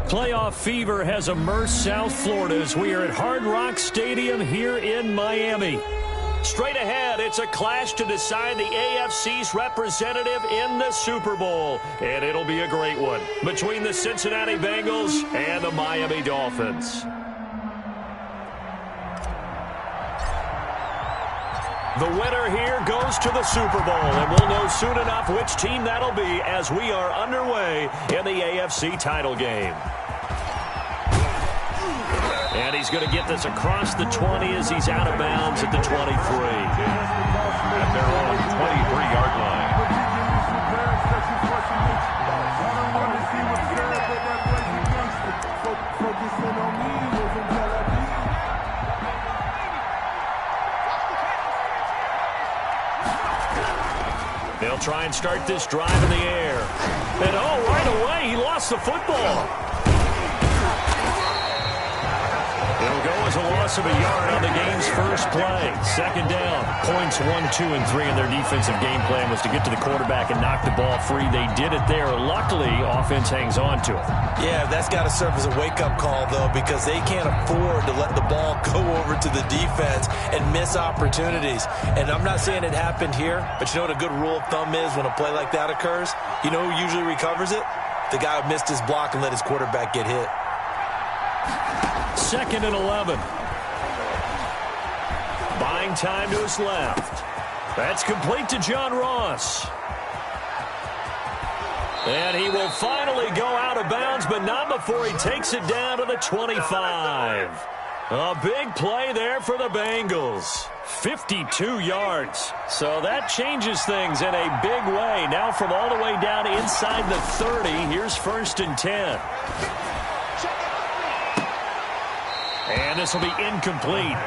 Playoff fever has immersed South Florida as we are at Hard Rock Stadium here in Miami. Straight ahead, it's a clash to decide the AFC's representative in the Super Bowl. And it'll be a great one between the Cincinnati Bengals and the Miami Dolphins. The winner here goes to the Super Bowl, and we'll know soon enough which team that'll be as we are underway in the AFC title game. And he's going to get this across the 20 as he's out of bounds at the 23. At their own 23-yard line. They'll try and start this drive in the air. And right away, he lost the football. It'll go as a loss of a yard on the game's first play. Second down. Points 1, 2, and 3 in their defensive game plan was to get to the quarterback and knock the ball free. They did it there. Luckily, offense hangs on to it. Yeah, that's got to serve as a wake-up call, though, because they can't afford to let the ball go over to the defense and miss opportunities. And I'm not saying it happened here, but you know what a good rule of thumb is when a play like that occurs? You know who usually recovers it? The guy who missed his block and let his quarterback get hit. Second and 11. Buying time to his left. That's complete to John Ross. And he will finally go out of bounds, but not before he takes it down to the 25. A big play there for the Bengals. 52 yards. So that changes things in a big way. Now from all the way down inside the 30, here's 1st and 10. And this will be incomplete.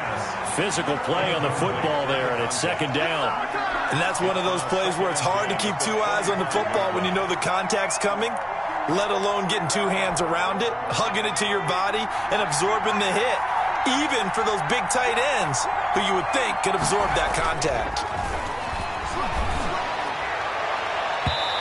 Physical play on the football there, and it's second down. And that's one of those plays where it's hard to keep two eyes on the football when you know the contact's coming, let alone getting two hands around it, hugging it to your body, and absorbing the hit, even for those big tight ends who you would think could absorb that contact.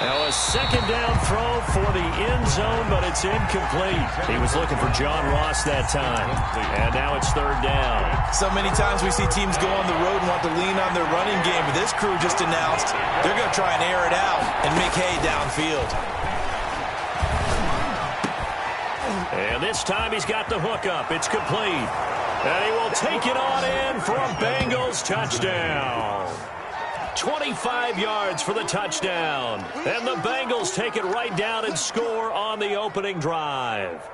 Now a second down throw for the end zone, but it's incomplete. He was looking for John Ross that time. And now it's third down. So many times we see teams go on the road and want to lean on their running game, but this crew just announced they're going to try and air it out and make hay downfield. And this time he's got the hook up. It's complete. And he will take it on in for a Bengals touchdown. 25 yards for the touchdown. And the Bengals take it right down and score on the opening drive.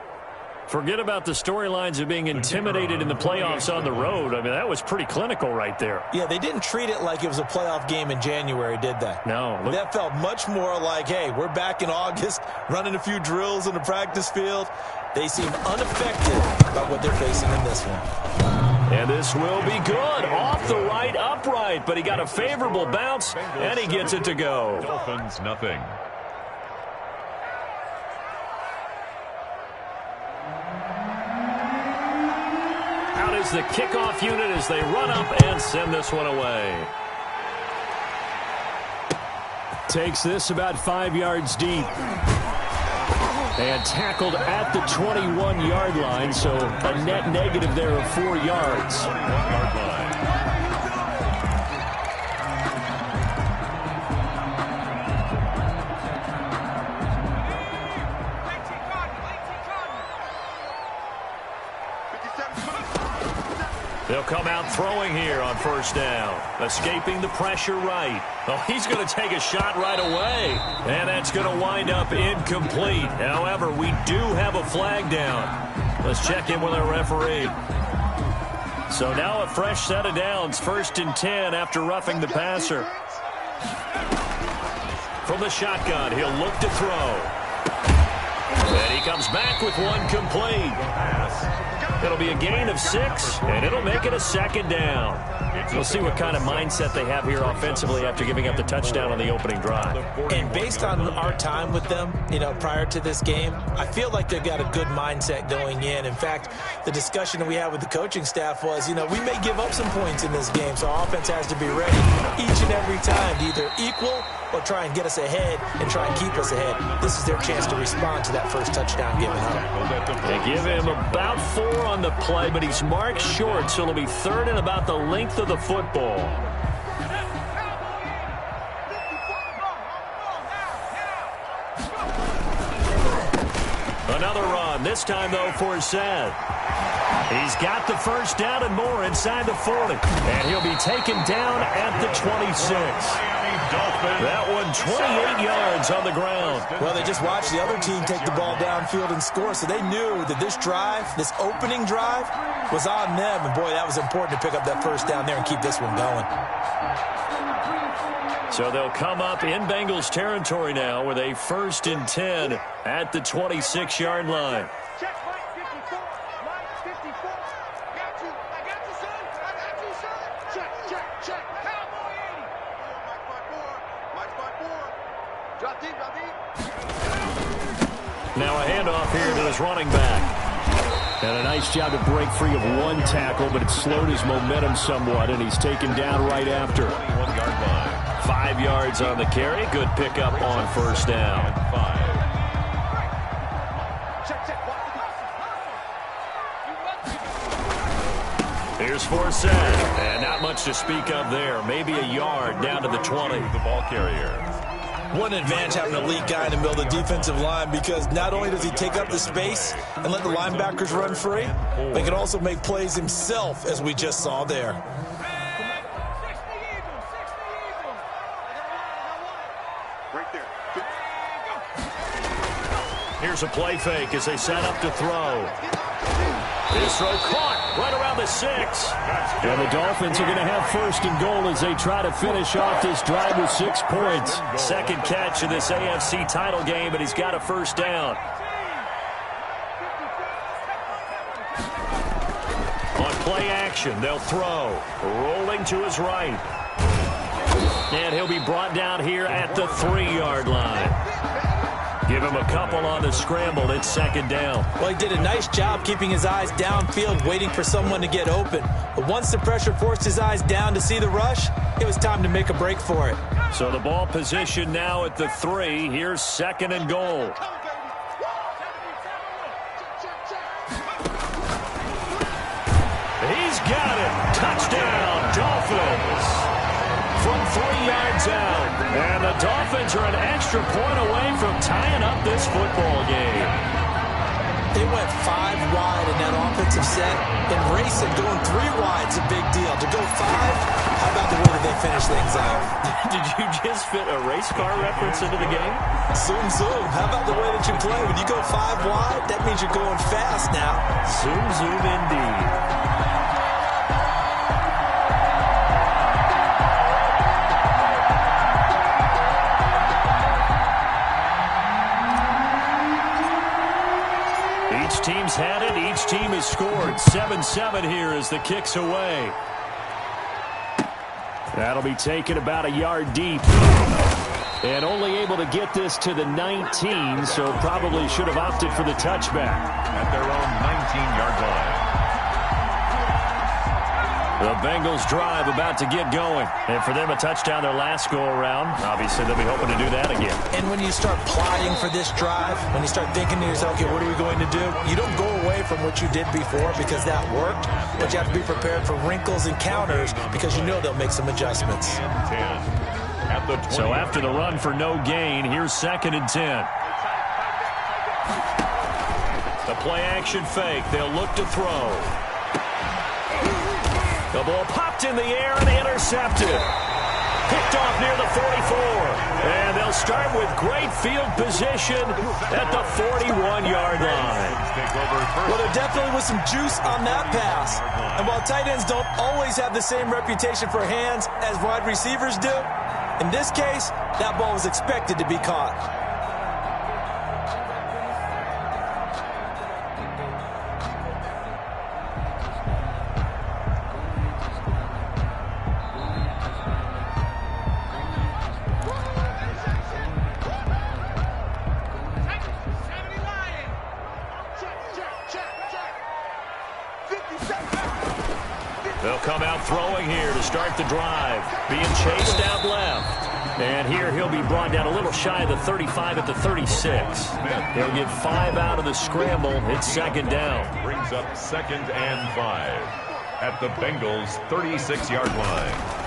Forget about the storylines of being intimidated in the playoffs on the road. I mean, that was pretty clinical right there. Yeah, they didn't treat it like it was a playoff game in January, did they? No. That felt much more like, hey, we're back in August, running a few drills in the practice field. They seem unaffected by what they're facing in this one. And this will be good. Off the right, upright. But he got a favorable bounce, and he gets it to go. Dolphins, nothing. Out is the kickoff unit as they run up and send this one away. Takes this about 5 yards deep. And tackled at the 21-yard line, so a net negative there of 4 yards. 21-yard line. They'll come out throwing here on first down. Escaping the pressure right. Oh, he's going to take a shot right away. And that's going to wind up incomplete. However, we do have a flag down. Let's check in with our referee. So now a fresh set of downs. 1st and 10 after roughing the passer. From the shotgun, he'll look to throw. And he comes back with one complete. It'll be a gain of 6, and it'll make it a second down. We'll see what kind of mindset they have here offensively after giving up the touchdown on the opening drive. And based on our time with them, prior to this game, I feel like they've got a good mindset going in. In fact, the discussion that we had with the coaching staff was, we may give up some points in this game, so our offense has to be ready each and every time to either equal or try and get us ahead and try and keep us ahead. This is their chance to respond to that first touchdown given up. They give him about 4 on the play, but he's marked short, so it'll be third and about the length of the football. Another run, this time, though, for Seth. He's got the first down and more inside the 40. And he'll be taken down at the 26. That one 28 yards on the ground. Well, they just watched the other team take the ball downfield and score, so they knew that this drive, this opening drive, was on them. And, boy, that was important to pick up that first down there and keep this one going. So they'll come up in Bengals territory now with a 1st and 10 at the 26-yard line. Now a handoff here to his running back. And a nice job to break free of one tackle, but it slowed his momentum somewhat, and he's taken down right after. 21-yard line. 5 yards on the carry. Good pickup on first down. Here's Forsett. And not much to speak of there. Maybe a yard down to the 20. The ball carrier. What an advantage having an elite guy in the middle of the defensive line, because not only does he take up the space and let the linebackers run free, but he can also make plays himself, as we just saw there. Here's a play fake as they set up to throw. This throw caught right around the 6. And the Dolphins are going to have 1st and goal as they try to finish off this drive with 6 points. Second catch of this AFC title game, and he's got a first down. On play action, they'll throw. Rolling to his right. And he'll be brought down here at the 3-yard line. Give him a couple on the scramble. It's 2nd down. Well, he did a nice job keeping his eyes downfield, waiting for someone to get open. But once the pressure forced his eyes down to see the rush, it was time to make a break for it. So the ball position now at the 3. Here's 2nd and goal. He's got it. Touchdown, Dolphins. From 3 yards out. And the Dolphins are an extra point away from tying up this football game. They went 5 wide in that offensive set, and racing going 3 wide's a big deal. To go 5, how about the way that they finish things out? Did you just fit a race car reference into the game? Zoom, zoom. How about the way that you play? When you go 5 wide, that means you're going fast now. Zoom, zoom indeed. Each team's had it. Each team has scored. 7-7 here as the kick's away. That'll be taken about a yard deep. And only able to get this to the 19, so probably should have opted for the touchback. At their own 19-yard line. The Bengals drive about to get going. And for them, a touchdown their last go-around. Obviously, they'll be hoping to do that again. And when you start plotting for this drive, when you start thinking to yourself, okay, what are we going to do? You don't go away from what you did before because that worked, but you have to be prepared for wrinkles and counters because you know they'll make some adjustments. 10 at the 20. So after the run for no gain, here's 2nd and 10. The play-action fake. They'll look to throw. The ball popped in the air and intercepted. Picked off near the 44. And they'll start with great field position at the 41-yard line. Well, there definitely was some juice on that pass. And while tight ends don't always have the same reputation for hands as wide receivers do, in this case, that ball was expected to be caught. They'll come out throwing here to start the drive. Being chased out left. And here he'll be brought down a little shy of the 35 at the 36. He'll get 5 out of the scramble. It's second down. Brings up 2nd and 5 at the Bengals' 36-yard line.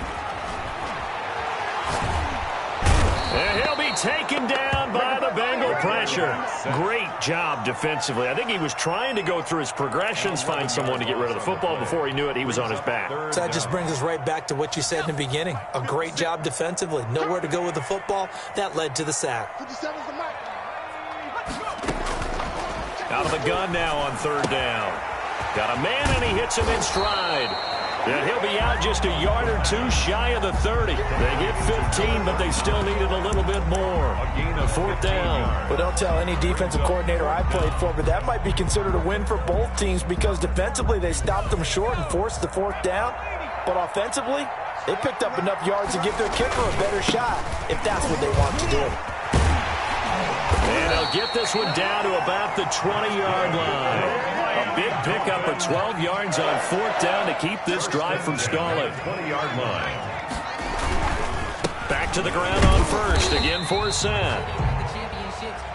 And he'll be taken down by the Bengal pressure. Great job defensively. I think he was trying to go through his progressions, find someone to get rid of the football. Before he knew it, he was on his back. So that just brings us right back to what you said in the beginning. A great job defensively. Nowhere to go with the football. That led to the sack. Out of the gun now on 3rd down. Got a man, and he hits him in stride. And he'll be out just a yard or 2 shy of the 30. They get 15, but they still needed a little bit more. A gain of 4th down. Well, don't tell any defensive coordinator I played for, but that might be considered a win for both teams because defensively they stopped them short and forced the 4th down. But offensively, they picked up enough yards to give their kicker a better shot if that's what they want to do. And they'll get this one down to about the 20-yard line. A big pickup of 12 yards on 4th down to keep this drive from stalling. 20-yard line. Back to the ground on 1st, again for a sack.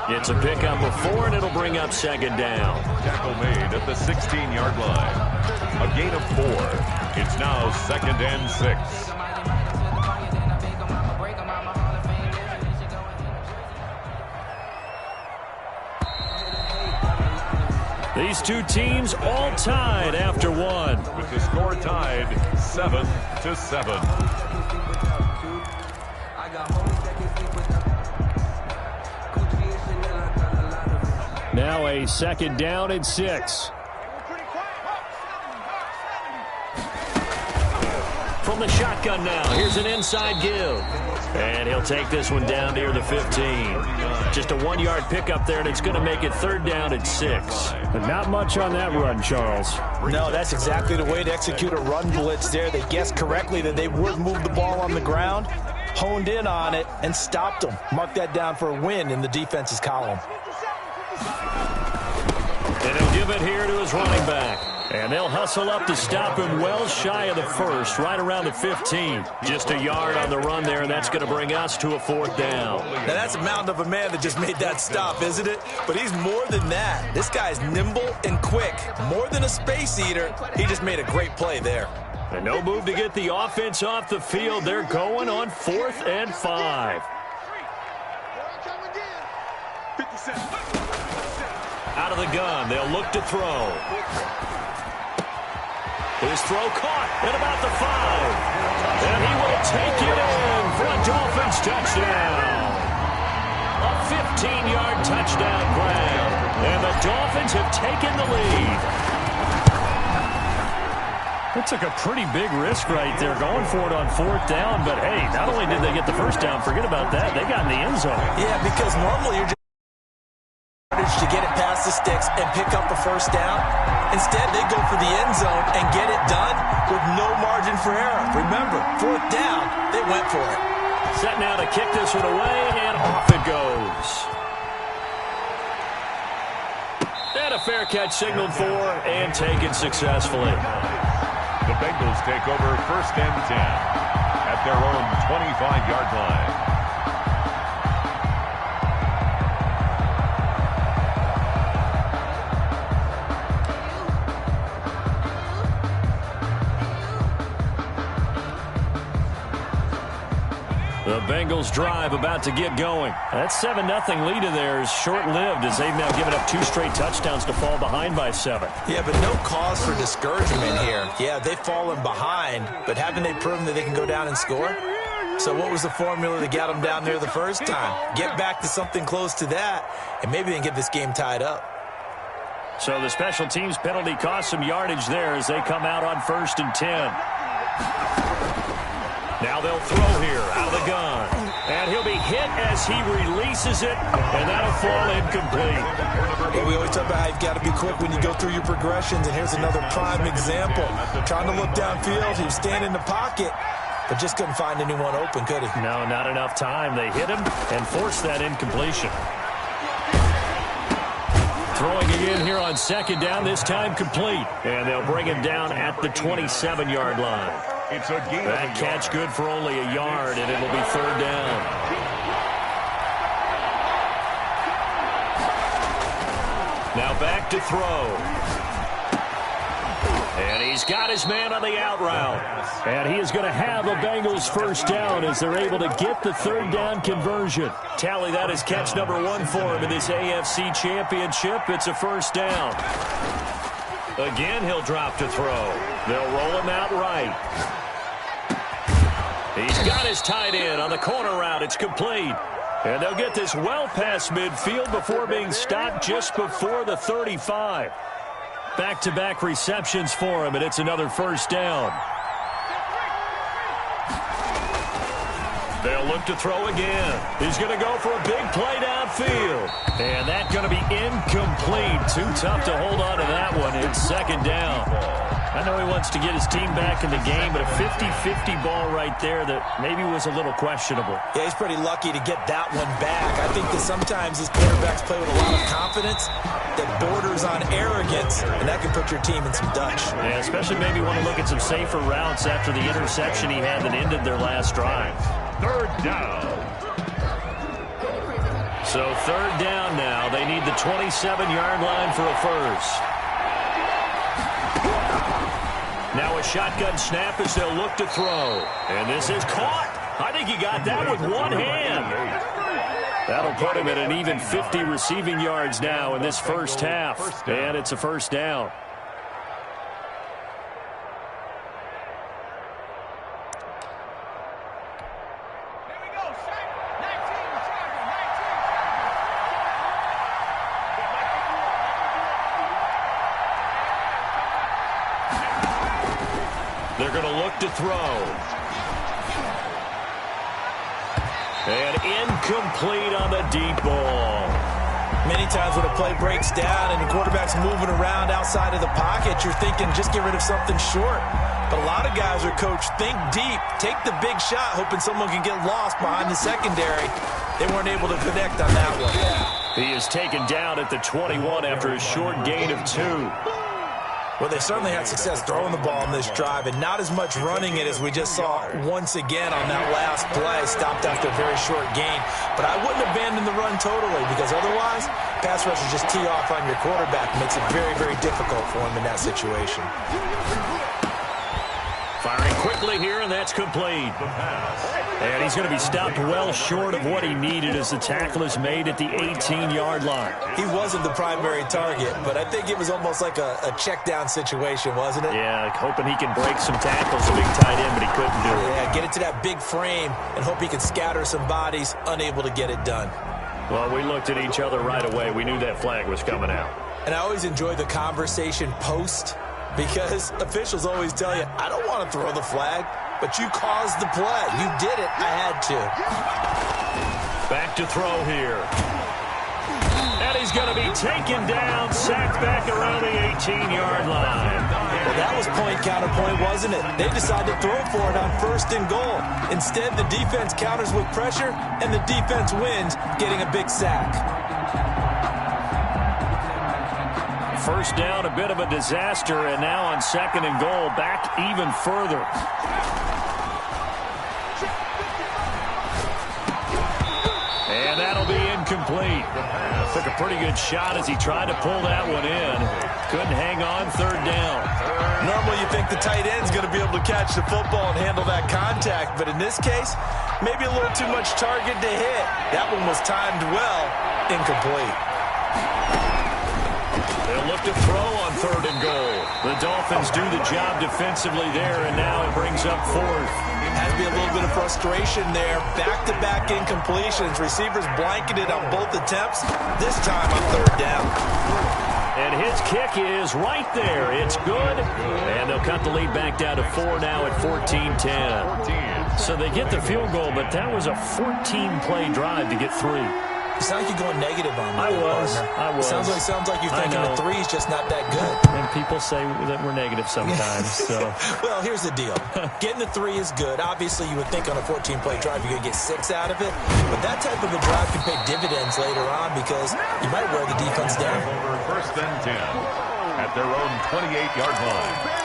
It's a pickup of 4, and it'll bring up 2nd down. Tackle made at the 16-yard line. A gain of 4. It's now 2nd and 6. These two teams all tied after 1. With the score tied 7-7. Now a 2nd down and 6. From the shotgun now, here's an inside give. And he'll take this one down near the 15. Just a 1-yard pickup there, and it's going to make it 3rd down and 6. But not much on that run, Charles. No, that's exactly the way to execute a run blitz there. They guessed correctly that they would move the ball on the ground, honed in on it, and stopped them. Mark that down for a win in the defense's column. And he'll give it here to his running back. And they'll hustle up to stop him well shy of the 1st, right around the 15. Just a yard on the run there, and that's going to bring us to a 4th down. Now, that's a mountain of a man that just made that stop, isn't it? But he's more than that. This guy's nimble and quick. More than a space eater, he just made a great play there. And no move to get the offense off the field. They're going on 4th and 5. Out of the gun, they'll look to throw. His throw caught at about the 5. And he will take it in for a Dolphins touchdown. A 15-yard touchdown grab. And the Dolphins have taken the lead. That took a pretty big risk right there, going for it on 4th down. But, hey, not only did they get the 1st down, forget about that, they got in the end zone. Yeah, because normally you're just to get it past the sticks and pick up a 1st down. Instead, they go for the end zone and get it done with no margin for error. Remember, 4th down, they went for it. Set now to kick this one away, and off it goes. And a fair catch signaled for and taken successfully. The Bengals take over 1st and 10 at their own 25-yard line. The Bengals drive about to get going. That 7-0 lead of theirs short-lived as they've now given up 2 straight touchdowns to fall behind by 7. Yeah, but no cause for discouragement here. Yeah, they've fallen behind, but haven't they proven that they can go down and score? So what was the formula that got them down there the first time? Get back to something close to that, and maybe they can get this game tied up. So the special teams penalty cost some yardage there as they come out on 1st and 10. Now they'll throw here out of the gun. And he'll be hit as he releases it, and that'll fall incomplete. Yeah, we always talk about how you've got to be quick when you go through your progressions, and here's another prime example. Trying to look downfield, he was standing in the pocket, but just couldn't find anyone open, could he? No, not enough time. They hit him and forced that incompletion. Throwing again here on second down, this time complete. And they'll bring him down at the 27-yard line. It's a gain. That catch good for only a yard, and it'll be third down. Now back to throw. And he's got his man on the out route. And he is going to have a Bengals first down as they're able to get the third down conversion. Tally that as catch number 1 for him in this AFC Championship. It's a first down. Again, he'll drop to throw. They'll roll him out right. He's got his tight end on the corner route. It's complete. And they'll get this well past midfield before being stopped just before the 35. Back-to-back receptions for him, and it's another first down. They'll look to throw again. He's going to go for a big play downfield. And that's going to be incomplete. Too tough to hold on to that one. It's second down. I know he wants to get his team back in the game, but a 50-50 ball right there that maybe was a little questionable. Yeah, he's pretty lucky to get that one back. I think that sometimes these quarterbacks play with a lot of confidence that borders on arrogance, and that can put your team in some Dutch. Yeah, especially maybe want to look at some safer routes after the interception he had that ended their last drive. Third down. So third down now. They need the 27-yard line for a first. Now a shotgun snap as they'll look to throw. And this is caught. I think he got that with one hand. That'll put him at an even 50 receiving yards now in this first half. And it's a first down. They're going to look to throw. And incomplete on the deep ball. Many times when a play breaks down and the quarterback's moving around outside of the pocket, you're thinking just get rid of something short. But a lot of guys are coached, think deep, take the big shot, hoping someone can get lost behind the secondary. They weren't able to connect on that one. He is taken down at the 21 after a short gain of 2. Well, they certainly had success throwing the ball on this drive, and not as much running it as we just saw once again on that last play, stopped after a very short gain. But I wouldn't abandon the run totally, because otherwise, pass rushers just tee off on your quarterback. It makes it very, very difficult for him in that situation. Firing quickly here, and that's complete. And he's going to be stopped well short of what he needed as the tackle is made at the 18-yard line. He wasn't the primary target, but I think it was almost like a check-down situation, wasn't it? Yeah, hoping he can break some tackles, a big tight end, but he couldn't do it. Yeah, get it to that big frame and hope he could scatter some bodies, unable to get it done. Well, we looked at each other right away. We knew that flag was coming out. And I always enjoy the conversation post, because officials always tell you, I don't want to throw the flag, but you caused the play. You did it. I had to. Back to throw here. And he's going to be taken down, sacked back around the 18-yard line. Well, that was point counterpoint, wasn't it? They decided to throw for it on first and goal. Instead, the defense counters with pressure, and the defense wins, getting a big sack. First down, a bit of a disaster, and now on second and goal, back even further. And that'll be incomplete. Took a pretty good shot as he tried to pull that one in. Couldn't hang on, third down. Normally you think the tight end's going to be able to catch the football and handle that contact, but in this case, maybe a little too much target to hit. That one was timed well, incomplete. They'll look to throw on third and goal. The Dolphins do the job defensively there, and now it brings up fourth. Has to be a little bit of frustration there. Back-to-back incompletions. Receivers blanketed on both attempts, this time on third down. And his kick is right there. It's good. And they'll cut the lead back down to 4 now at 14-10. So they get the field goal, but that was a 14-play drive to get 3. You sound like you're going negative on me. I was. Sounds like you're thinking the three is just not that good. And people say that we're negative sometimes. So. Well, here's the deal. Getting the three is good. Obviously, you would think on a 14-play drive you're going to get 6 out of it. But that type of a drive can pay dividends later on because you might wear the defense down. Over first and 10 at their own 28-yard line.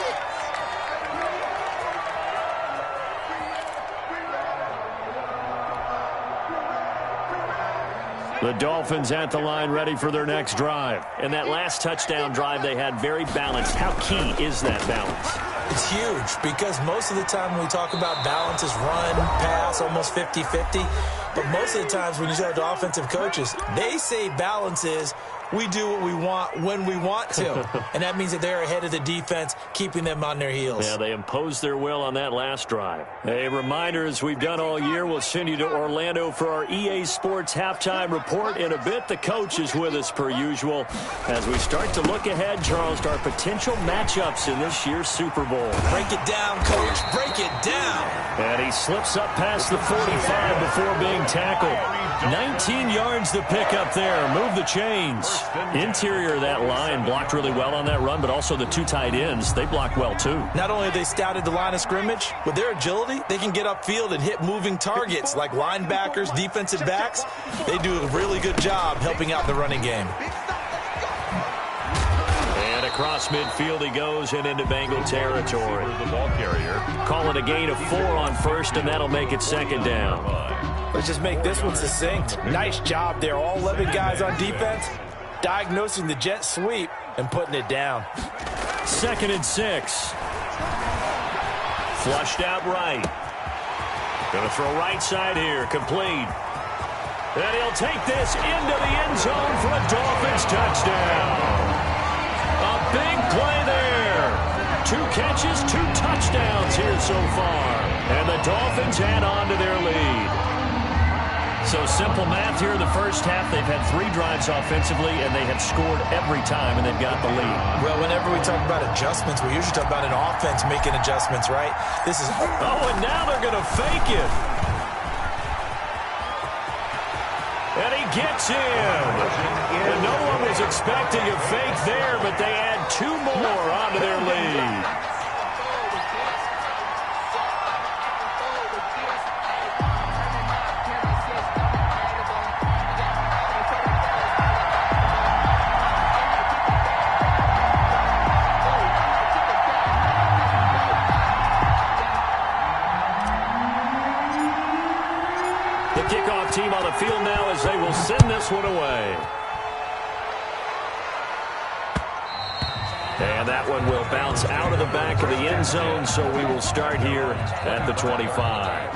The Dolphins at the line ready for their next drive. And that last touchdown drive they had very balanced. How key is that balance? It's huge because most of the time when we talk about balance is run, pass, almost 50-50. But most of the times when you talk to offensive coaches, they say balance is we do what we want when we want to. And that means that they're ahead of the defense, keeping them on their heels. Yeah, they imposed their will on that last drive. A reminder, as we've done all year, we'll send you to Orlando for our EA Sports halftime report. In a bit, the coach is with us per usual as we start to look ahead, Charles, to our potential matchups in this year's Super Bowl. Break it down, coach. Break it down. And he slips up past the 45 before being tackled. 19 yards to pick up there. Move the chains. Interior of that line blocked really well on that run, but also the 2 tight ends, they blocked well too. Not only have they scouted the line of scrimmage, with their agility, they can get upfield and hit moving targets like linebackers, defensive backs. They do a really good job helping out the running game. And across midfield he goes and into Bengal territory. The ball carrier. Calling a gain of 4 on first, and that'll make it second down. Let's just make this one succinct. Nice job there. All 11 guys on defense diagnosing the jet sweep and putting it down. 2nd and 6. Flushed out right. Going to throw right side here. Complete. And he'll take this into the end zone for a Dolphins touchdown. A big play there. 2 catches, 2 touchdowns here so far. And the Dolphins add on to their lead. So simple math here in the first half. They've had 3 drives offensively, and they have scored every time, and they've got the lead. Well, whenever we talk about adjustments, we usually talk about an offense making adjustments, right? This is... Oh, and now they're going to fake it. And he gets in. And no one was expecting a fake there, but they add 2 more onto their lead. Team on the field now as they will send this one away. And that one will bounce out of the back of the end zone, so we will start here at the 25.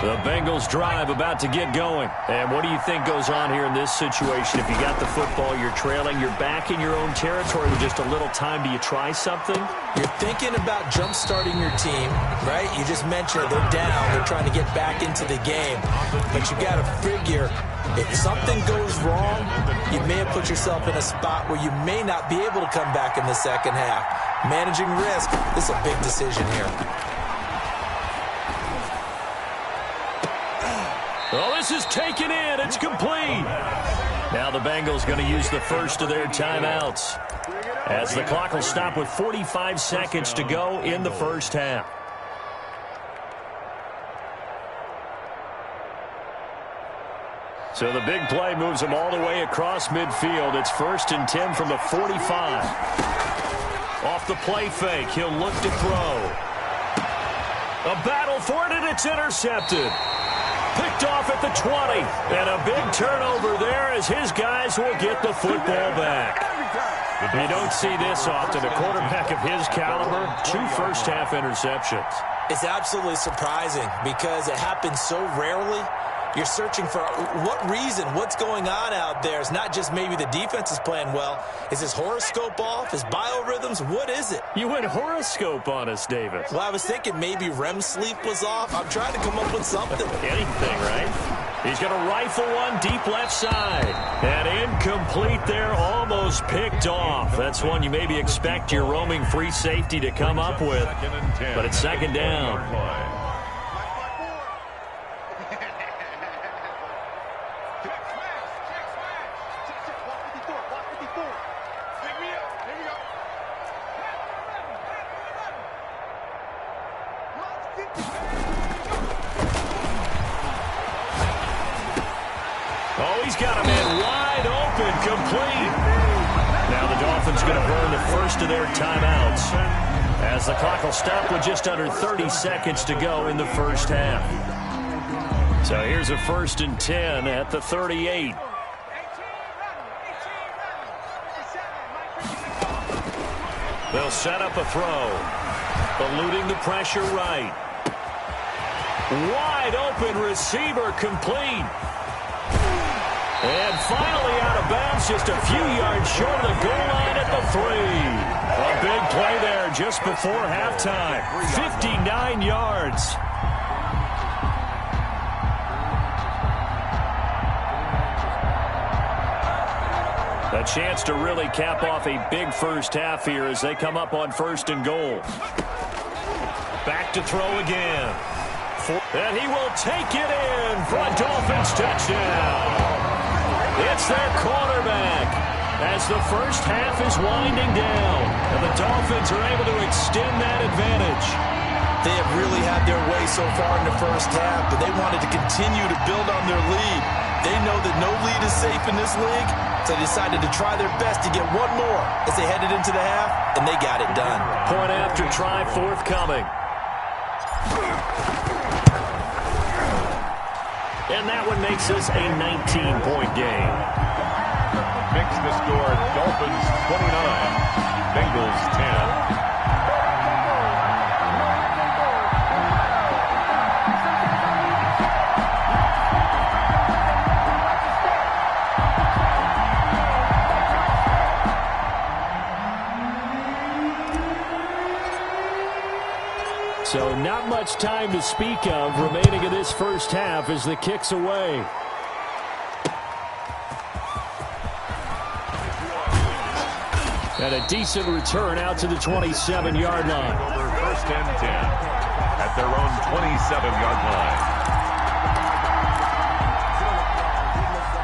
The Bengals drive about to get going. And what do you think goes on here in this situation? If you got the football, you're trailing, you're back in your own territory with just a little time. Do you try something? You're thinking about jump-starting your team, right? You just mentioned it. They're down. They're trying to get back into the game. But you got to figure if something goes wrong, you may have put yourself in a spot where you may not be able to come back in the second half. Managing risk, this is a big decision here. Oh, this is taken in. It's complete. Now the Bengals going to use the first of their timeouts as the clock will stop with 45 seconds to go in the first half. So the big play moves them all the way across midfield. It's 1st and 10 from the 45. Off the play fake, he'll look to throw. A battle for it, and it's intercepted. Picked off at the 20. And a big turnover there as his guys will get the football back. You don't see this often. A quarterback of his caliber, 2 first-half interceptions. It's absolutely surprising because it happens so rarely. You're searching for what reason, what's going on out there. It's not just maybe the defense is playing well. Is his horoscope off? His biorhythms? What is it? You went horoscope on us, Davis. Well, I was thinking maybe REM sleep was off. I'm trying to come up with something. Anything, right? He's going to rifle one deep left side. And incomplete there, almost picked off. That's one you maybe expect your roaming free safety to come up with. But it's second down. Oh, he's got a man wide open, complete. Now the Dolphins going to burn the first of their timeouts as the clock will stop with just under 30 seconds to go in the first half. So here's a 1st and 10 at the 38. They'll set up a throw. Eluding the pressure right. Wide open receiver complete. And finally out of bounds, just a few yards short of the goal line at the 3. A big play there just before halftime. 59 yards. A chance to really cap off a big first half here as they come up on 1st and goal. Back to throw again. And he will take it in for a Dolphins touchdown. It's their quarterback as the first half is winding down. And the Dolphins are able to extend that advantage. They have really had their way so far in the first half, but they wanted to continue to build on their lead. They know that no lead is safe in this league, so they decided to try their best to get one more as they headed into the half, and they got it done. Point after try forthcoming. And that one makes this a 19-point game. Makes the score Dolphins 29, Bengals 10. So not much time to speak of remaining in this first half as the kick's away. And a decent return out to the 27-yard line. Over 1st and 10 at their own 27-yard line.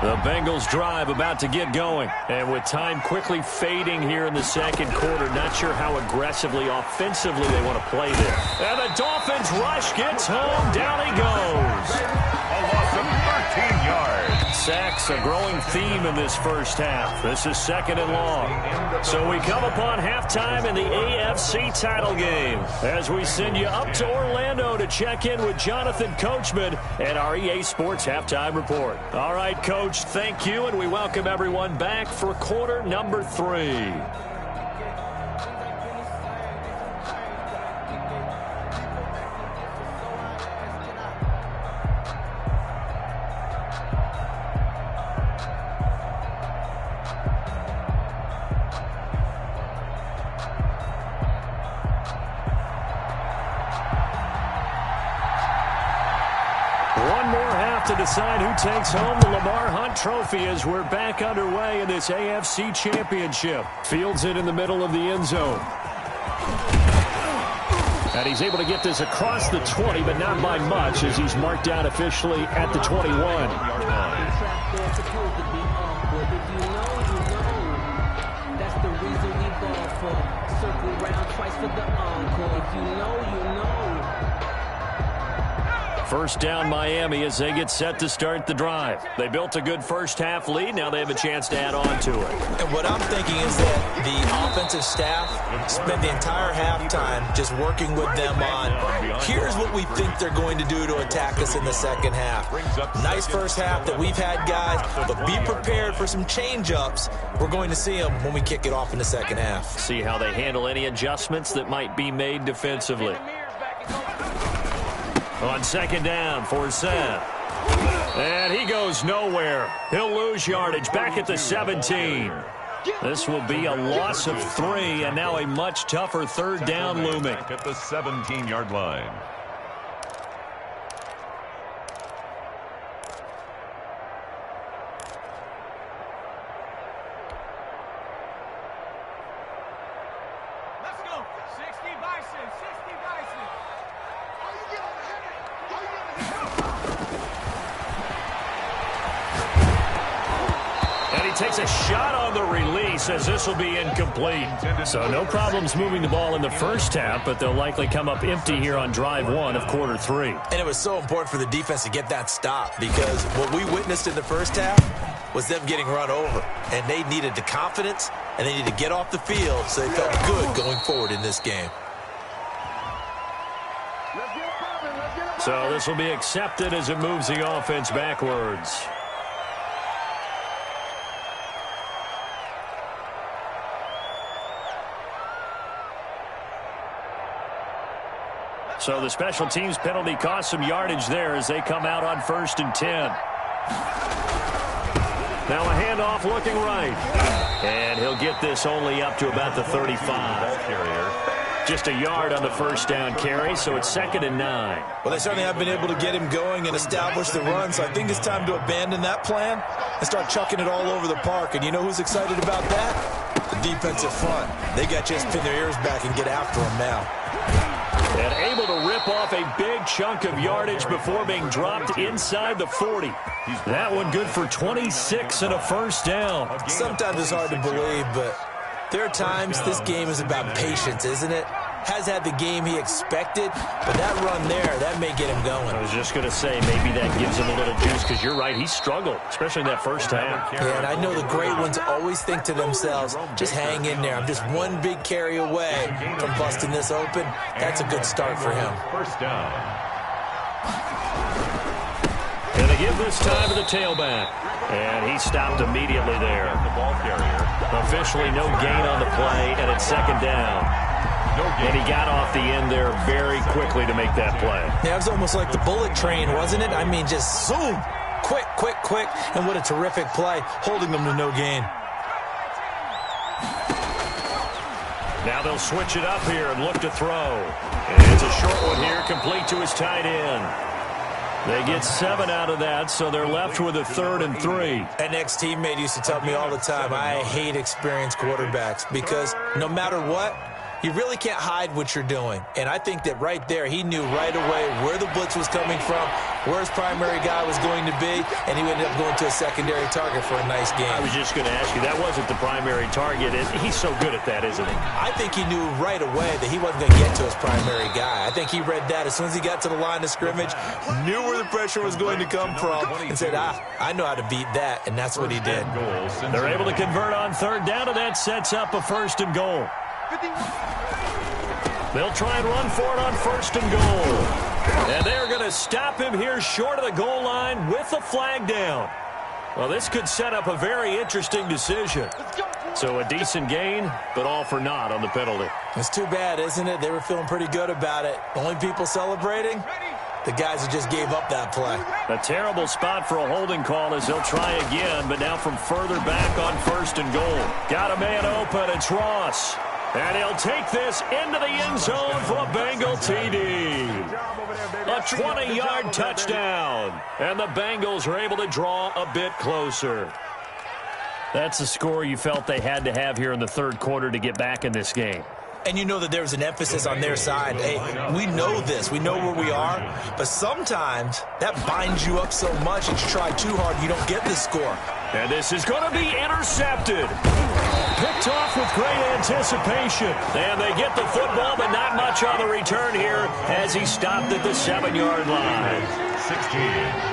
The Bengals drive about to get going. And with time quickly fading here in the second quarter, not sure how aggressively, offensively they want to play there. And the Dolphins rush gets home. Down he goes. A loss of 13 yards. Sacks a growing theme in this first half. This is 2nd and long. So we come upon halftime in the AFC title game as we send you up to Orlando to check in with Jonathan Coachman and our EA Sports Halftime Report. All right, Coach, thank you, and we welcome everyone back for quarter number 3. To decide who takes home the Lamar Hunt Trophy as we're back underway in this AFC Championship. Fields it in the middle of the end zone. And he's able to get this across the 20, but not by much as he's marked down officially at the 21. That's the reason we ball for. Circle round twice for the encore. If you know, you know. First down Miami as they get set to start the drive. They built a good first half lead. Now they have a chance to add on to it. And what I'm thinking is that the offensive staff spent the entire halftime just working with them on, here's what we think they're going to do to attack us in the second half. Nice first half that we've had, guys, but be prepared for some change-ups. We're going to see them when we kick it off in the second half. See how they handle any adjustments that might be made defensively. On 2nd down for Seth. And he goes nowhere. He'll lose yardage back at the 17. This will be a loss of 3, and now a much tougher 3rd down looming. At the 17-yard line. Let's go. 60 Bison, 60 Bison. takes a shot on the release as this will be incomplete. So no problems moving the ball in the first half, but they'll likely come up empty here on drive one of quarter three. And it was so important for the defense to get that stop because what we witnessed in the first half was them getting run over. And they needed the confidence, and they needed to get off the field so they felt good going forward in this game. So this will be accepted as it moves the offense backwards. So the special teams penalty cost some yardage there as they come out on 1st and 10. Now a handoff looking right. And he'll get this only up to about the 35. Just a yard on the first down carry, so it's 2nd and 9. Well, they certainly have been able to get him going and establish the run, so I think it's time to abandon that plan and start chucking it all over the park. And you know who's excited about that? The defensive front. They got just pin their ears back and get after him now. And able to rip off a big chunk of yardage before being dropped inside the 40. That one good for 26 and a first down. Sometimes it's hard to believe, but there are times this game is about patience, isn't it? Has had the game he expected, but that run there, that may get him going. I was just going to say, maybe that gives him a little juice, because you're right, he struggled, especially in that first half. Yeah, and I know the great ones always think to themselves, just hang in there. I'm just one big carry away from busting this open. That's a good start for him. First down. And they give this time to the tailback. And he stopped immediately there. The ball carrier. Officially no gain on the play, and it's 2nd down. And he got off the end there very quickly to make that play. Yeah, it was almost like the bullet train, wasn't it? I mean, just zoom. Quick, quick, quick. And what a terrific play, holding them to no gain. Now they'll switch it up here and look to throw. And it's a short one here, complete to his tight end. They get 7 out of that, so they're left with a 3rd and 3. An ex-teammate used to tell me all the time, I hate experienced quarterbacks because no matter what, you really can't hide what you're doing. And I think that right there, he knew right away where the blitz was coming from, where his primary guy was going to be, and he ended up going to a secondary target for a nice game. I was just going to ask you, that wasn't the primary target. He's so good at that, isn't he? I think he knew right away that he wasn't going to get to his primary guy. I think he read that as soon as he got to the line of scrimmage, knew where the pressure was going to come from, and said, I know how to beat that, and that's what he did. They're able to convert on 3rd down, and that sets up a 1st and goal. They'll try and run for it on 1st and goal. And they're going to stop him here short of the goal line with the flag down. Well, this could set up a very interesting decision. So a decent gain, but all for naught on the penalty. It's too bad, isn't it? They were feeling pretty good about it. Only people celebrating, the guys who just gave up that play. A terrible spot for a holding call as they'll try again, but now from further back on 1st and goal. Got a man open, it's Ross. And he'll take this into the end zone for a Bengal TD. A 20-yard touchdown. And the Bengals are able to draw a bit closer. That's the score you felt they had to have here in the 3rd quarter to get back in this game. And you know that there's an emphasis on their side. Hey, we know this. We know where we are. But sometimes that binds you up so much that you try too hard, you don't get the score. And this is going to be intercepted. Picked off with great anticipation. And they get the football, but not much on the return here as he stopped at the 7-yard line. 16.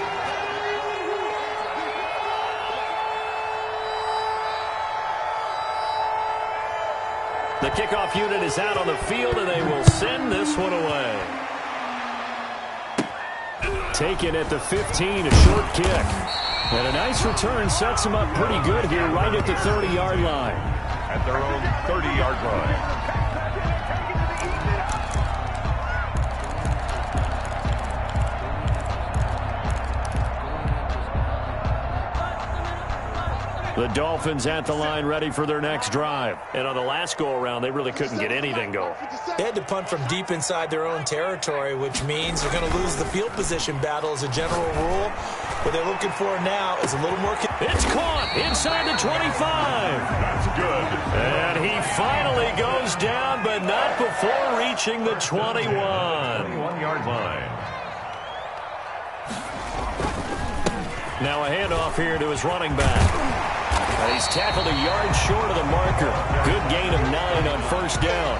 The kickoff unit is out on the field, and they will send this one away. Taken at the 15, a short kick. And a nice return sets them up pretty good here right at the 30-yard line. At their own 30-yard line. The Dolphins at the line ready for their next drive. And on the last go-around, they really couldn't get anything going. They had to punt from deep inside their own territory, which means they're going to lose the field position battle as a general rule. What they're looking for now is a little more... It's caught inside the 25. That's good. And he finally goes down, but not before reaching the 21. 21-yard line. Now a handoff here to his running back. He's tackled a yard short of the marker. Good gain of 9 on first down.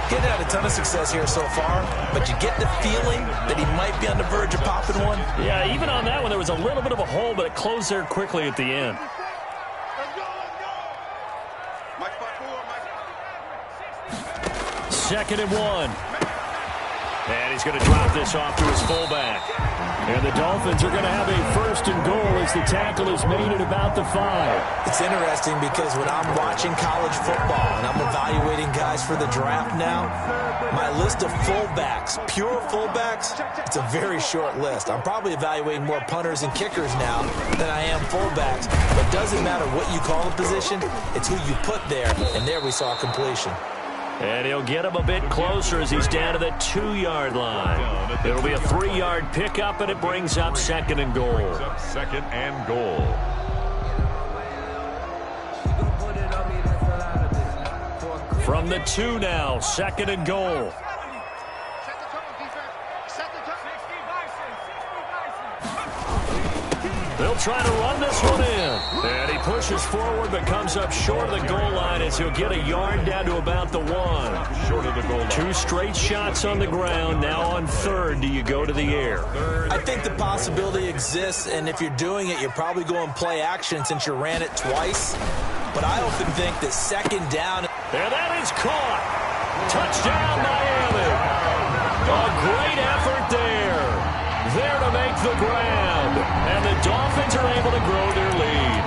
Getting had a ton of success here so far, but you get the feeling that he might be on the verge of popping one. Yeah, even on that one, there was a little bit of a hole, but it closed there quickly at the end. Second and 1. And he's going to drop this off to his fullback. And the Dolphins are going to have a first and goal as the tackle is made at about the 5. It's interesting because when I'm watching college football and I'm evaluating guys for the draft now, my list of fullbacks, pure fullbacks, it's a very short list. I'm probably evaluating more punters and kickers now than I am fullbacks. But it doesn't matter what you call the position, it's who you put there. And there we saw completion. And he'll get him a bit closer as he's down to the 2-yard line. It'll be a 3-yard pickup, and it brings up second and goal. Second and goal. From the 2 now, second and goal. They'll try to run this one in. And he pushes forward but comes up short of the goal line as he'll get a yard down to about the 1. Short of the goal line. 2 straight shots on the ground. Now on third, do you go to the air? I think the possibility exists, and if you're doing it, you're probably going play action since you ran it twice. But I often think that second down. And that is caught. Touchdown, Miami. A great effort there. There to make the grab. And the Dolphins are able to grow their lead.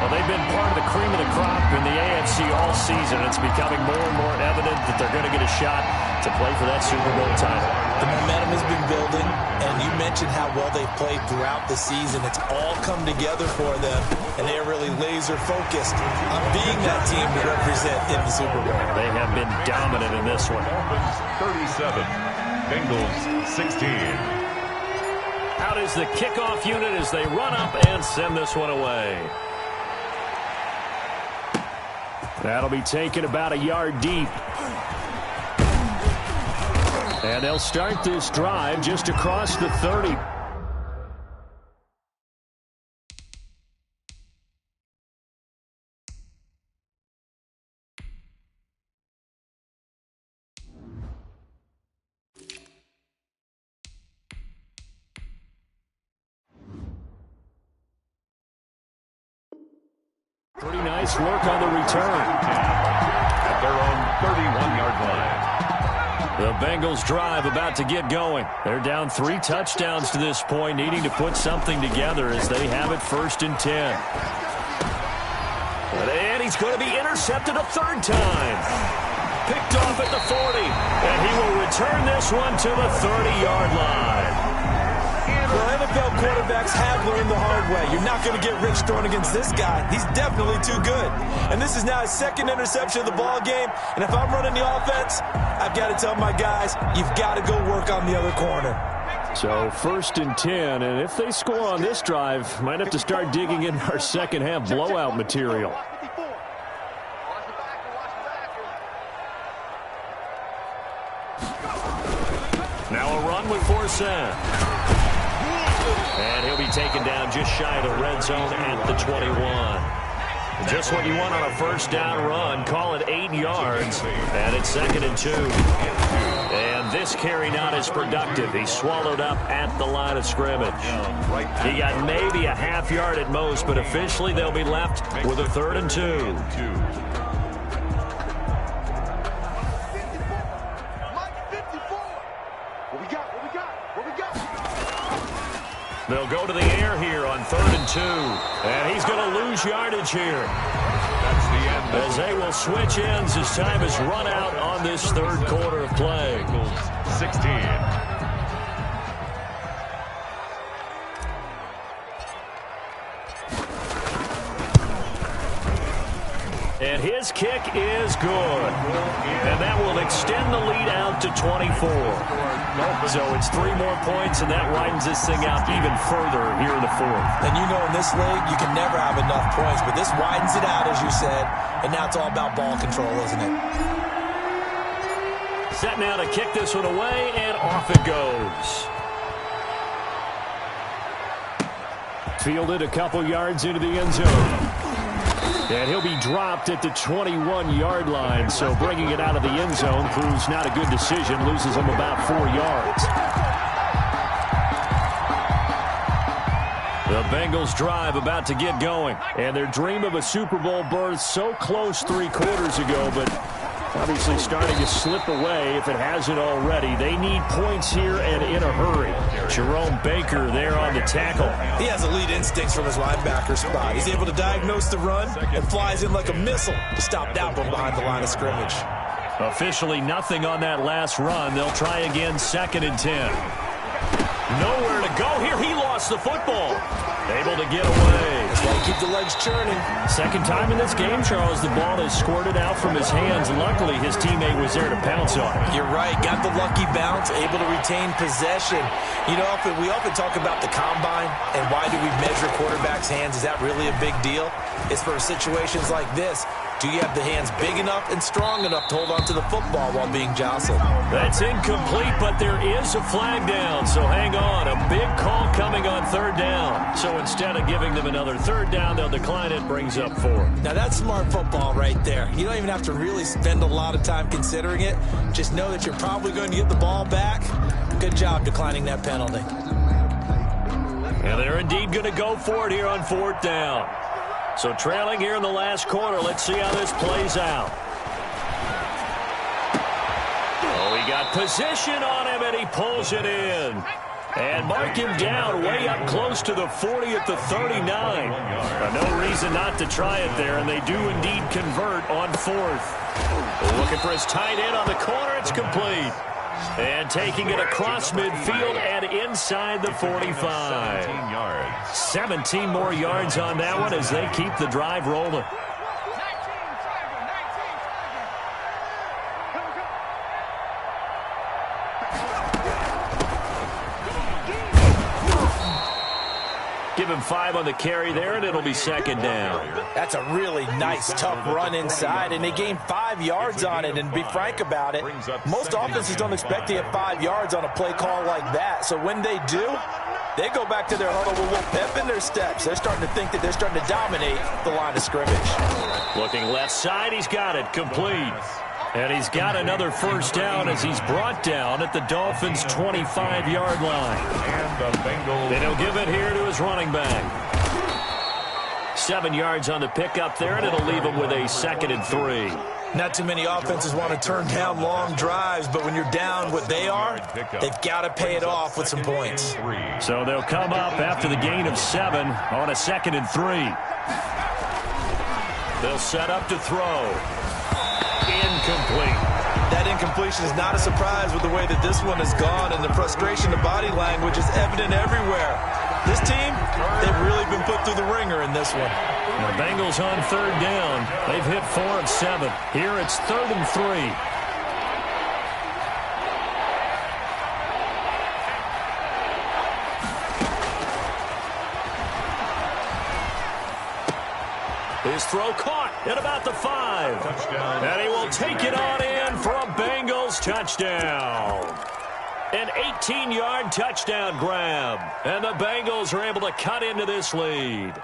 Well, they've been part of the cream of the crop in the AFC all season. It's becoming more and more evident that they're going to get a shot to play for that Super Bowl title. The momentum has been building, and you mentioned how well they've played throughout the season. It's all come together for them, and they are really laser-focused on being that team to represent in the Super Bowl. They have been dominant in this one. Dolphins 37, Bengals 16. Out is the kickoff unit as they run up and send this one away. That'll be taken about a yard deep. And they'll start this drive just across the 30. Pretty nice work on the return. At their own 31-yard line. The Bengals drive about to get going. They're down 3 touchdowns to this point, needing to put something together as they have it first and 10. And he's going to be intercepted a third time. Picked off at the 40. And he will return this one to the 30-yard line. Well, NFL quarterbacks have learned the hard way. You're not going to get rich throwing against this guy. He's definitely too good. And this is now his second interception of the ball game. And if I'm running the offense, I've got to tell my guys, you've got to go work on the other corner. So first and 10, and if they score on this drive, might have to start digging in our second half blowout material. Now a run with Forsett. And he'll be taken down just shy of the red zone at the 21. Just what you want on a first down run. Call it 8 yards. And it's second and 2. And this carry not as productive. He's swallowed up at the line of scrimmage. He got maybe a half yard at most, but officially they'll be left with a third and 2. They'll go to the air here on third and 2. And he's going to lose yardage here. That's the end. As they will switch ends as time is run out on this third quarter of play. 16. And his kick is good. And that will extend the lead out to 24. So it's 3 more points, and that widens this thing out even further here in the fourth. And you know in this league, you can never have enough points, but this widens it out, as you said, and now it's all about ball control, isn't it? Set now to kick this one away, and off it goes. Fielded a couple yards into the end zone. And he'll be dropped at the 21-yard line. So bringing it out of the end zone proves not a good decision. Loses him about 4 yards. The Bengals drive about to get going. And their dream of a Super Bowl berth so close 3 quarters ago, but obviously starting to slip away if it hasn't already. They need points here and in a hurry. Jerome Baker there on the tackle. He has elite instincts from his linebacker spot. He's able to diagnose the run and flies in like a missile to stop that one behind the line of scrimmage. Officially nothing on that last run. They'll try again 2nd and 10. Nowhere to go here. He lost the football. Able to get away. That's why you keep the legs churning. Second time in this game, Charles, the ball has squirted out from his hands. Luckily, his teammate was there to pounce on it. You're right. Got the lucky bounce, able to retain possession. You know, we often talk about the combine and why do we measure quarterbacks' hands. Is that really a big deal? It's for situations like this. Do you have the hands big enough and strong enough to hold on to the football while being jostled? That's incomplete, but there is a flag down, so hang on. A big call coming on 3rd down. So instead of giving them another 3rd down, they'll decline it, brings up 4. Now that's smart football right there. You don't even have to really spend a lot of time considering it. Just know that you're probably going to get the ball back. Good job declining that penalty. And they're indeed going to go for it here on 4th down. So trailing here in the last quarter. Let's see how this plays out. Oh, he got position on him, and he pulls it in. And mark him down way up close to the 40 at the 39. No reason not to try it there, and they do indeed convert on 4th. Looking for his tight end on the corner. It's complete. And taking it across midfield and inside the 45. 17 more yards on that one as they keep the drive rolling. Give him 5 on the carry there, and it'll be 2nd down. That's a really nice, tough run inside, and they gained 5 yards on it. And be frank about it, most offenses don't expect to get 5 yards on a play call like that. So when they do, they go back to their huddle with a little pep in their steps. They're starting to think that they're starting to dominate the line of scrimmage. Looking left side, he's got it, complete. And he's got another 1st down as he's brought down at the Dolphins' 25-yard line. And he'll give it here to his running back. 7 yards on the pickup there, and it'll leave him with a 2nd and 3. Not too many offenses want to turn down long drives, but when you're down what they are, they've got to pay it off with some points. So they'll come up after the gain of 7 on a 2nd and 3. They'll set up to throw. Incomplete. That incompletion is not a surprise with the way that this one has gone, and the frustration, the body language is evident everywhere. This team, they've really been put through the ringer in this one. The Bengals on 3rd down. They've hit 4 of 7. Here it's 3rd and 3. His throw caught at about the 5. Touchdown. And he will take it on in for a Bengals touchdown. An 18-yard touchdown grab. And the Bengals are able to cut into this lead.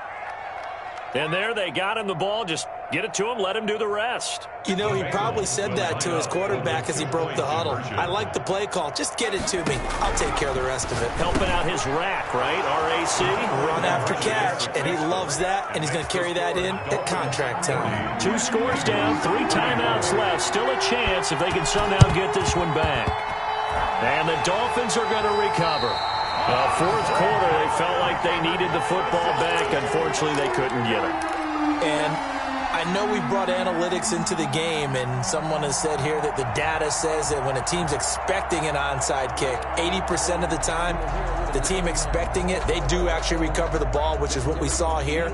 And there they got him the ball. Just get it to him, let him do the rest. You know, he probably said that to his quarterback as he broke the huddle. I like the play call. Just get it to me. I'll take care of the rest of it. Helping out his rack, right? R-A-C? Run after catch, and he loves that, and he's going to carry that in at contract time. 2 scores down, 3 timeouts left. Still a chance if they can somehow get this one back. And the Dolphins are going to recover. 4th quarter, they felt like they needed the football back. Unfortunately, they couldn't get it. And I know we brought analytics into the game, and someone has said here that the data says that when a team's expecting an onside kick, 80% of the time, the team expecting it, they do actually recover the ball, which is what we saw here.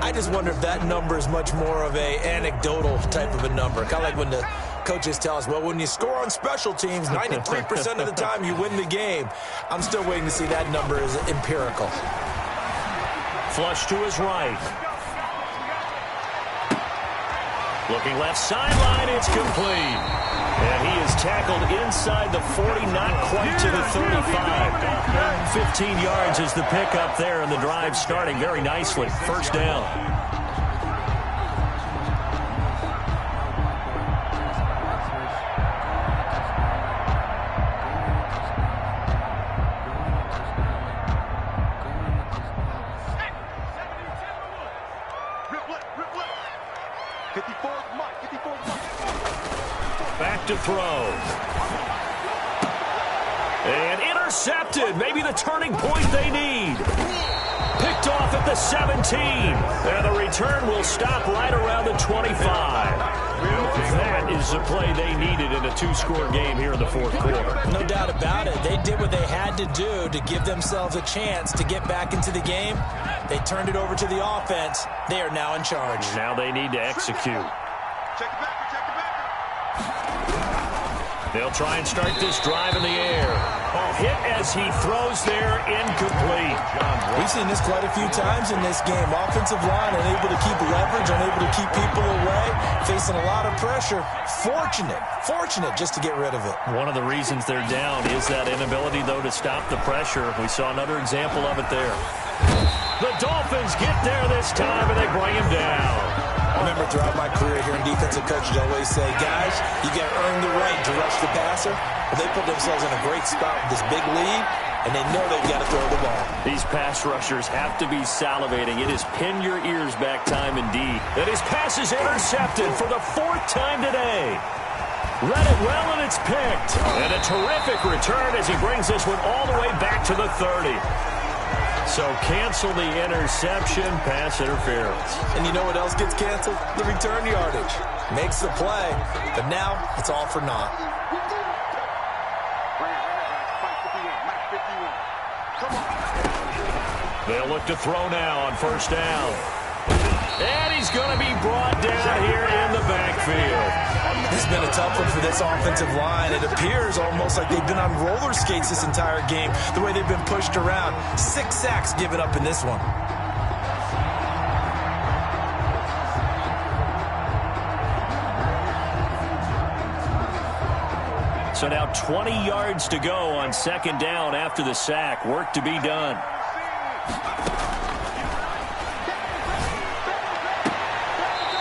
I just wonder if that number is much more of a anecdotal type of a number. Kind of like when the coaches tell us, well, when you score on special teams, 93% of the time you win the game. I'm still waiting to see that number is empirical. Flush to his right. Looking left sideline, it's complete. And he is tackled inside the 40, not quite to the 35. 15 yards is the pickup there, and the drive starting very nicely. 1st down. throw. And intercepted. Maybe the turning point they need. Picked off at the 17. And the return will stop right around the 25. That is the play they needed in a two-score game here in the fourth quarter. No doubt about it. They did what they had to do to give themselves a chance to get back into the game. They turned it over to the offense. They are now in charge. Now they need to execute. They'll try and start this drive in the air. Oh, hit as he throws there, incomplete. We've seen this quite a few times in this game. Offensive line unable to keep leverage, unable to keep people away, facing a lot of pressure. Fortunate just to get rid of it. One of the reasons they're down is that inability, though, to stop the pressure. We saw another example of it there. The Dolphins get there this time, and they bring him down. I remember throughout my career here in defensive coaches always say, guys, you got to earn the right to rush the passer. Well, they put themselves in a great spot with this big lead, and they know they've got to throw the ball. These pass rushers have to be salivating. It is pin your ears back time indeed. And his pass is intercepted for the fourth time today. Read it well, and it's picked. And a terrific return as he brings this one all the way back to the 30. So cancel the interception, pass interference. And you know what else gets canceled? The return yardage. Makes the play, but now it's all for naught. They'll look to throw now on first down. And he's going to be brought down here in the backfield. This has been a tough one for this offensive line. It appears almost like they've been on roller skates this entire game, the way they've been pushed around. 6 sacks given up in this one. So now 20 yards to go on second down after the sack. Work to be done.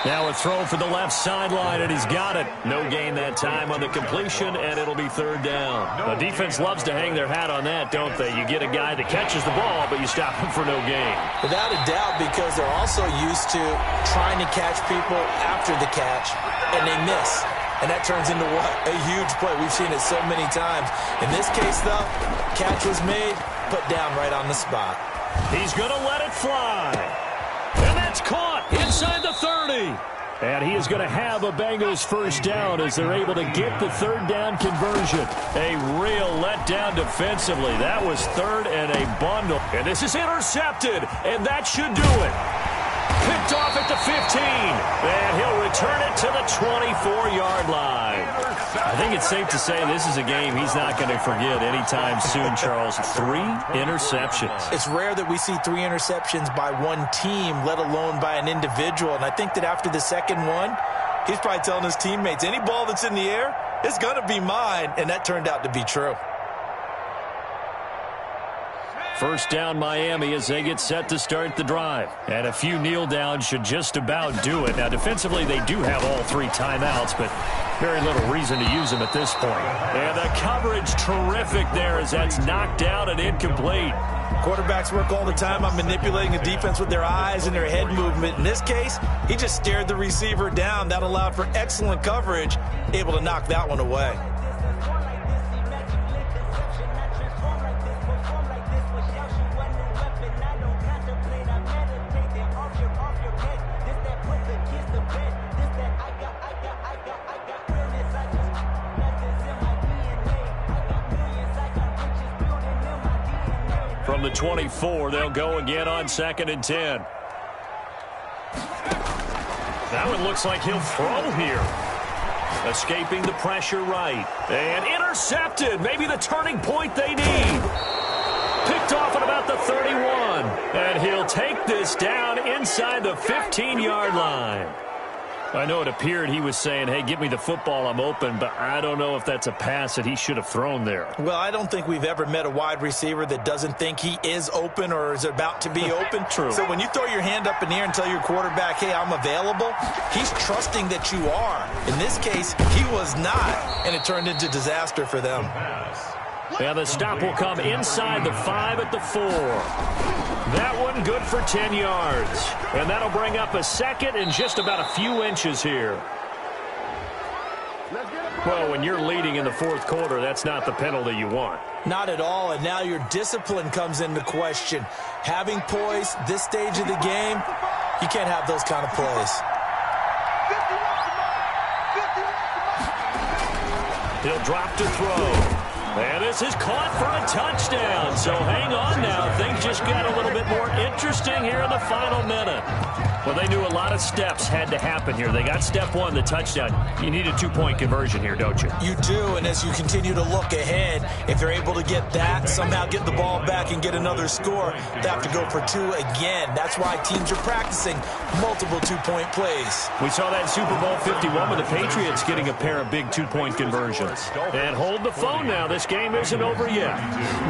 Now a throw for the left sideline, and he's got it. No gain that time on the completion, and it'll be third down. The defense loves to hang their hat on that, don't they? You get a guy that catches the ball, but you stop him for no gain. Without a doubt, because they're also used to trying to catch people after the catch, and they miss. And that turns into what? A huge play. We've seen it so many times. In this case, though, catch was made, put down right on the spot. He's going to let it fly. And that's caught inside the 30. And he is going to have a Bengals first down as they're able to get the third down conversion. A real letdown defensively. That was third and a bundle. And this is intercepted, and that should do it. Picked off at the 15, and he'll return it to the 24-yard line. I think it's safe to say this is a game he's not going to forget anytime soon, Charles. 3 interceptions. It's rare that we see 3 interceptions by one team, let alone by an individual. And I think that after the second one, he's probably telling his teammates, any ball that's in the air, it's going to be mine. And that turned out to be true. First down Miami as they get set to start the drive. And a few kneel downs should just about do it. Now defensively they do have all 3 timeouts, but very little reason to use them at this point. And the coverage terrific there as that's knocked down and incomplete. Quarterbacks work all the time on manipulating the defense with their eyes and their head movement. In this case, he just stared the receiver down. That allowed for excellent coverage, able to knock that one away. From the 24, they'll go again on 2nd and 10. That one looks like he'll throw here. Escaping the pressure right. And intercepted. Maybe the turning point they need. Picked off at about the 31. And he'll take this down inside the 15-yard line. I know it appeared he was saying, hey, give me the football, I'm open, but I don't know if that's a pass that he should have thrown there. Well, I don't think we've ever met a wide receiver that doesn't think he is open or is about to be open. True. So when you throw your hand up in the air and tell your quarterback, hey, I'm available, he's trusting that you are. In this case, he was not, and it turned into disaster for them. Yeah, the stop will come inside the 5 at the 4. That one good for 10 yards. And that'll bring up a second and just about a few inches here. Let's get it. Well, when you're leading in the fourth quarter, that's not the penalty you want. Not at all, and now your discipline comes into question. Having poise this stage of the game, you can't have those kind of plays. He'll drop to throw. And this is caught for a touchdown. So hang on now. Things just got a little bit more interesting here in the final minute. Well, they knew a lot of steps had to happen here. They got step one, the touchdown. You need a two-point conversion here, don't you? You do, and as you continue to look ahead, if they're able to get that, somehow get the ball back and get another score, they have to go for two again. That's why teams are practicing multiple two-point plays. We saw that Super Bowl 51 with the Patriots getting a pair of big two-point conversions. And hold the phone now. This game isn't over yet.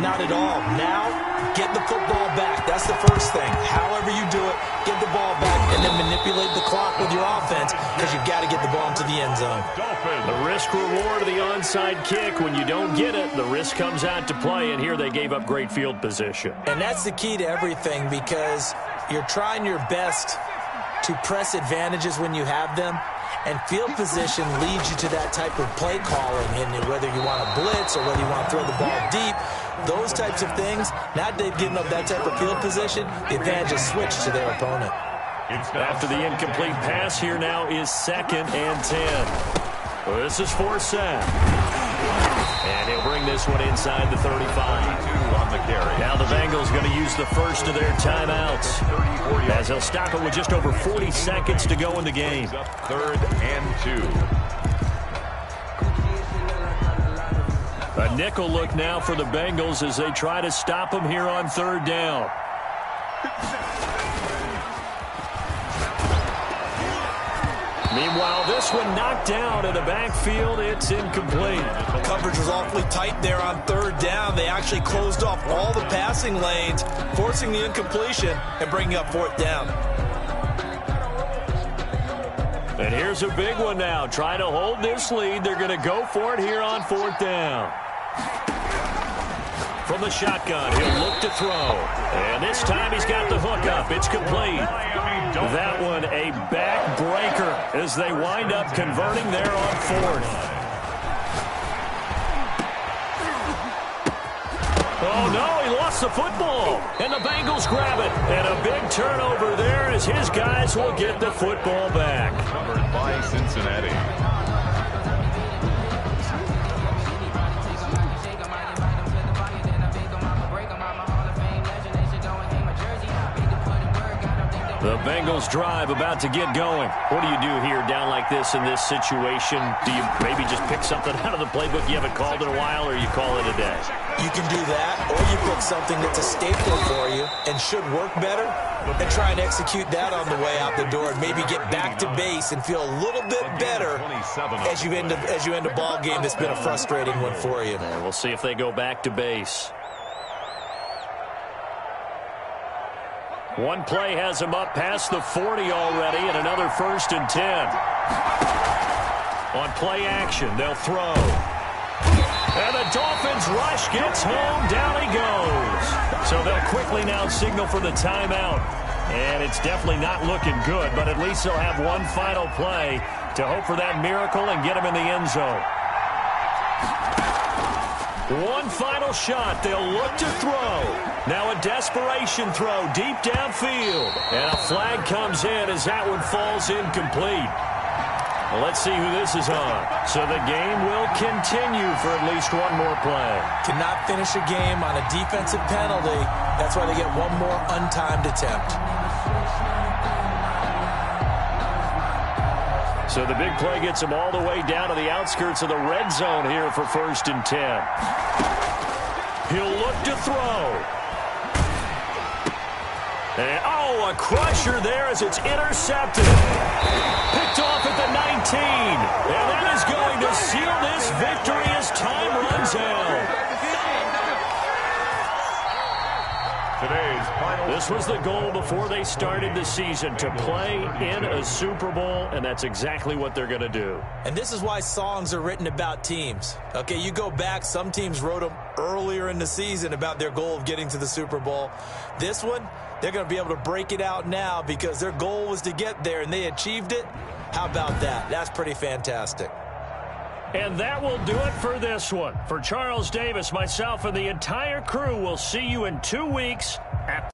Not at all. Now, get the football back. That's the first thing. However you do it, get the ball back and then manipulate the clock with your offense because you've got to get the ball into the end zone. The risk-reward of the onside kick. When you don't get it, the risk comes out to play, and here they gave up great field position. And that's the key to everything because you're trying your best to press advantages when you have them, and field position leads you to that type of play calling, and whether you want to blitz or whether you want to throw the ball deep, those types of things, now they've given up that type of field position, the advantage is switched to their opponent. After the incomplete pass, here now is 2nd and 10. Well, this is for Seth. And he'll bring this one inside the 35. On the carry. Now the Bengals going to use the first of their timeouts as they'll stop it with just over 40 seconds to go in the game. 3rd and 2. A nickel look now for the Bengals as they try to stop them here on 3rd down. Meanwhile, this one knocked down in the backfield. It's incomplete. Coverage was awfully tight there on 3rd down. They actually closed off all the passing lanes, forcing the incompletion and bringing up 4th down. And here's a big one now. Trying to hold this lead. They're going to go for it here on 4th down. From the shotgun, he'll look to throw. And this time he's got the hook up. It's complete. That one a backbreaker as they wind up converting there on 4th. Oh, no, he lost the football. And the Bengals grab it. And a big turnover there as his guys will get the football back. Covered by Cincinnati. The Bengals drive about to get going. What do you do here down like this in this situation? Do you maybe just pick something out of the playbook you haven't called in a while, or you call it a day? You can do that, or you pick something that's a staple for you and should work better, and try and execute that on the way out the door and maybe get back to base and feel a little bit better as you end a ball game that's been a frustrating one for you. And we'll see if they go back to base. One play has him up past the 40 already, and another 1st and 10. On play action, they'll throw. And the Dolphins rush gets home. Down he goes. So they'll quickly now signal for the timeout. And it's definitely not looking good, but at least they'll have one final play to hope for that miracle and get him in the end zone. One final shot. They'll look to throw. Now a desperation throw deep downfield. And a flag comes in as that one falls incomplete. Well, let's see who this is on. So the game will continue for at least one more play. Cannot finish a game on a defensive penalty. That's why they get one more untimed attempt. So the big play gets him all the way down to the outskirts of the red zone here for 1st and 10. He'll look to throw. And, a crusher there as it's intercepted. Picked off at the 19. And that is going to seal this victory as time runs out. Today's final. This was the goal before they started the season, to play in a Super Bowl, and that's exactly what they're going to do. And this is why songs are written about teams. Okay, you go back, some teams wrote them earlier in the season about their goal of getting to the Super Bowl. This one, they're going to be able to break it out now because their goal was to get there, and they achieved it. How about that? That's pretty fantastic. And that will do it for this one. For Charles Davis, myself, and the entire crew, we'll see you in 2 weeks at